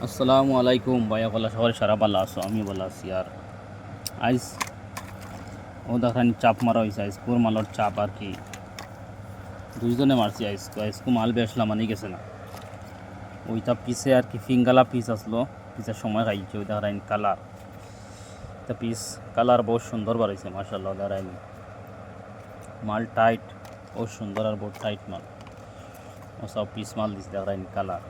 আসসালামু আলাইকুম ভাইয়া বলা সবাই সারা ভালো আছো আমি ভালো আছি আর আইস ও দেখানি চাপ মারা হয়েছে আইসকুর মালর চাপ আর কি দুইজনে মারছি আইসকু মাল বেসলাম আনি গেছে না ওইটা পিসে আর কি ফিঙ্গালা পিস আসলো পিসের সময় খাইছে ওই দেখানি কালার তা পিস কালার বহুত সুন্দর বাড়াইছে মার্শাল্লাহ দেখানি মাল টাইট বহুত সুন্দর আর বহুত টাইট মাল ও সব পিস মাল দিছে দেখানি কালার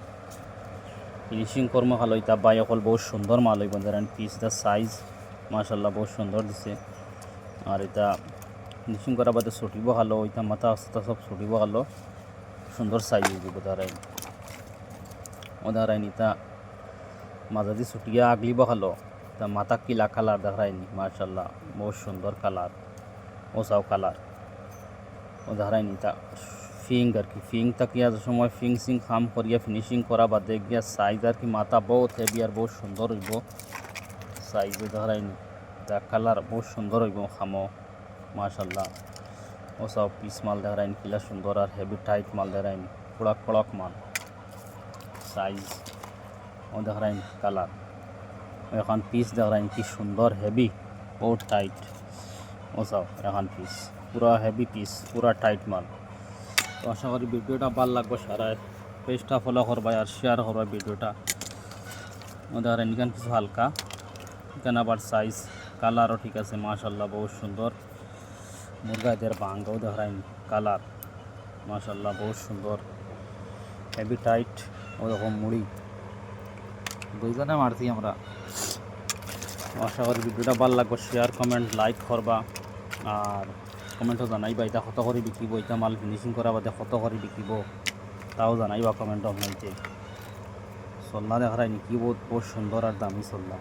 ফিনিশিং কর্ম ভালো এটা বাই অকল বহুত সুন্দর মাল হইব ধরেন পিসটা সাইজ মাশাল্লাহ বহুত সুন্দর দিছে আর এটা ফিনিশিং করা বাদে ছুটিব ভালো ওইটা মাথা আস্তা সব ছুটিব ভালো সুন্দর সাইজ হইব ধরাইন এটা মাঝা দিয়ে ছুটিয়া আগলিব ভালো তা মাথা কিলা কালার দেখায়নি মাশাল্লাহ বহুত সুন্দর কালার ওসাও কালার ও দেখায়নি তা ফিং আর কি ফিং তাকিয়া সময় ফিং সিং খাম করিয়া ফিনিশিং করা বাদে গিয়া সাইজ আর কি মাথা বহুত হেভি আর বহুত সুন্দর হইব সাইজে ধরাইনি তা কালার বহুত সুন্দর হইব খামো মাশাল্লাহ ও সব পিস মাল দেখাইনি কিলা সুন্দর আর হেভি টাইট মাল দেখাইনি কড়ক কড়ক মাল সাইজ ও দেখাইনি কালার এখন পিস দেখাইনি কি সুন্দর হেভি বহুত টাইট ও সব এখন পিস পুরা হেভি পিস পুরা টাইট মাল তো আশা করি ভিডিওটা ভালো লাগবে সারা পেজটা ফলো করবা আর শেয়ার করবা ভিডিওটা ওদের এখানে কিছু হালকা এখানে আবার সাইজ কালারও ঠিক আছে মাশাল্লাহ বহুত সুন্দর মুরগাদের বাঙ্গাও দেখাইন কালার মাশাল্লাহ বহুত সুন্দর হেভি টাইট ওরকম মুড়ি দুইজনে মারছি আমরা আশা করি ভিডিওটা ভালো লাগবে শেয়ার কমেন্ট লাইক করবা আর কমেন্টও জানাইবা এটা কত করে বিকিব এটা মাল ফিনিশিং করা বাদে কত করে বিকিব তাও জানাইবা কমেন্ট আপনাইতে চল্লা দেখায় নাকি বহুত সুন্দর আর দামি চল্লা।